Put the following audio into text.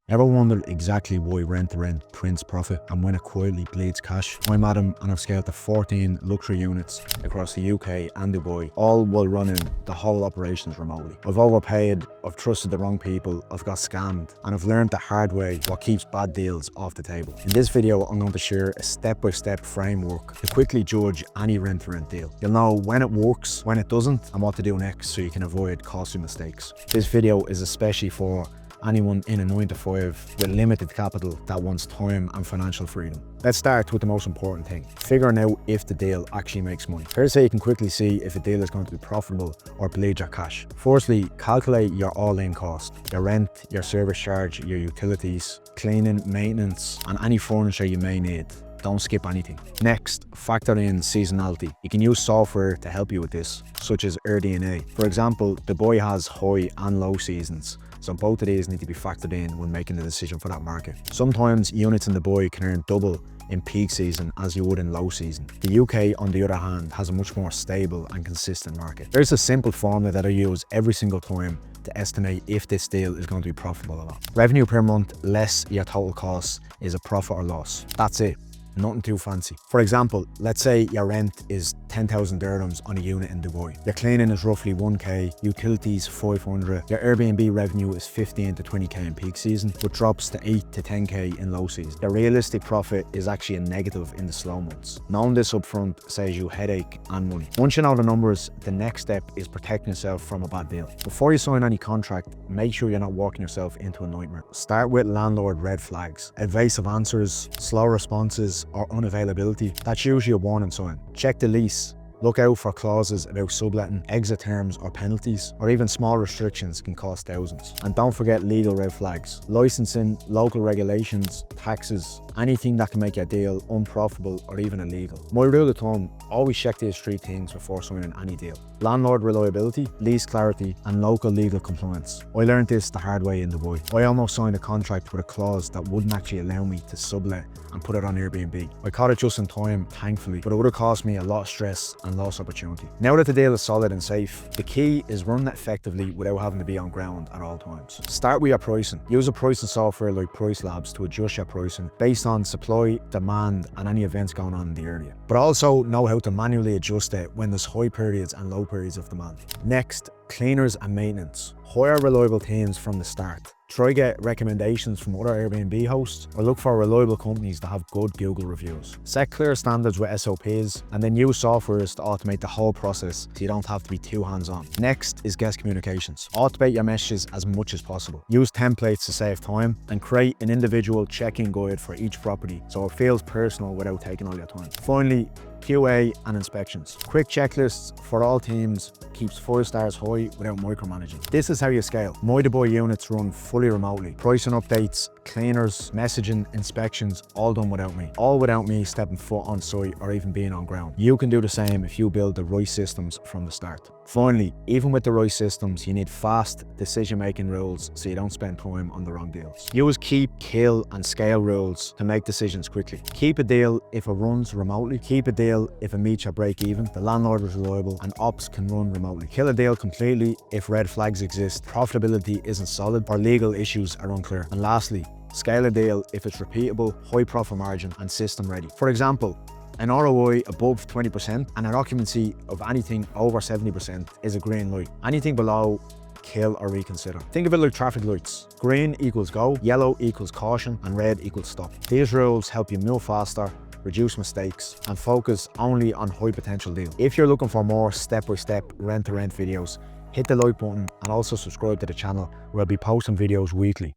Ever wondered exactly why Rent2Rent prints profit and when it quietly bleeds cash? I'm Adam and I've scaled to 14 luxury units across the UK and Dubai, all while running the whole operations remotely. I've overpaid, I've trusted the wrong people, I've got scammed, and I've learned the hard way what keeps bad deals off the table. In this video, I'm going to share a step-by-step framework to quickly judge any Rent2Rent deal. You'll know when it works, when it doesn't, and what to do next so you can avoid costly mistakes. This video is especially for anyone in a 9 to 5 with limited capital that wants time and financial freedom. Let's start with the most important thing, figuring out if the deal actually makes money. Here's how you can quickly see if a deal is going to be profitable or bleed your cash. Firstly, calculate your all-in cost, your rent, your service charge, your utilities, cleaning, maintenance, and any furniture you may need. Don't skip anything. Next, factor in seasonality. You can use software to help you with this, such as AirDNA. For example, Dubai has high and low seasons, so both of these need to be factored in when making the decision for that market. Sometimes units in Dubai can earn double in peak season as you would in low season. The UK, on the other hand, has a much more stable and consistent market. There's a simple formula that I use every single time to estimate if this deal is going to be profitable or not. Revenue per month less your total costs is a profit or loss. That's it. Nothing too fancy. For example, let's say your rent is 10,000 dirhams on a unit in Dubai. Your cleaning is roughly 1k, utilities 500, your Airbnb revenue is 15 to 20k in peak season, but drops to 8 to 10k in low season. The realistic profit is actually a negative in the slow months. Knowing this upfront saves you headache and money. Once you know the numbers, the next step is protecting yourself from a bad deal. Before you sign any contract, make sure you're not walking yourself into a nightmare. Start with landlord red flags, evasive answers, slow responses, or unavailability. That's usually a warning sign. Check the lease. Look out for clauses about subletting, exit terms or penalties, or even small restrictions can cost thousands. And don't forget legal red flags. Licensing, local regulations, taxes, anything that can make your deal unprofitable or even illegal. My rule of thumb, always check these 3 things before signing any deal. Landlord reliability, lease clarity, and local legal compliance. I learned this the hard way in Dubai. I almost signed a contract with a clause that wouldn't actually allow me to sublet and put it on Airbnb. I caught it just in time, thankfully, but it would have cost me a lot of stress and lost opportunity. Now that the deal is solid and safe, the key is run it effectively without having to be on ground at all times. Start with your pricing. Use a pricing software like Price Labs to adjust your pricing based on supply, demand, and any events going on in the area. But also know how to manually adjust it when there's high periods and low periods of demand. Next, cleaners and maintenance. Hire reliable teams from the start. Try get recommendations from other Airbnb hosts or look for reliable companies that have good Google reviews. Set clear standards with SOPs and then use softwares to automate the whole process so you don't have to be too hands-on. Next is guest communications. Automate your messages as much as possible. Use templates to save time and create an individual check-in guide for each property so it feels personal without taking all your time. Finally, QA and inspections. Quick checklists for all teams keeps 5 stars high without micromanaging. This is how you scale. My Dubai units run fully remotely. Pricing updates, cleaners, messaging, inspections, all done without me. All without me stepping foot on site or even being on ground. You can do the same if you build the right systems from the start. Finally, even with the right systems, you need fast decision-making rules so you don't spend time on the wrong deals. Use keep, kill, and scale rules to make decisions quickly. Keep a deal if it runs remotely. Keep a deal if it meets your break even, the landlord is reliable, and ops can run remotely. Kill a deal completely if red flags exist, profitability isn't solid, or legal issues are unclear. And lastly, scale a deal if it's repeatable, high profit margin, and system ready. For example, an ROI above 20% and an occupancy of anything over 70% is a green light. Anything below, kill or reconsider. Think of it like traffic lights. Green equals go, yellow equals caution, and red equals stop. These rules help you move faster, reduce mistakes, and focus only on high potential deals. If you're looking for more step-by-step rent-to-rent videos, hit the like button and also subscribe to the channel where I'll be posting videos weekly.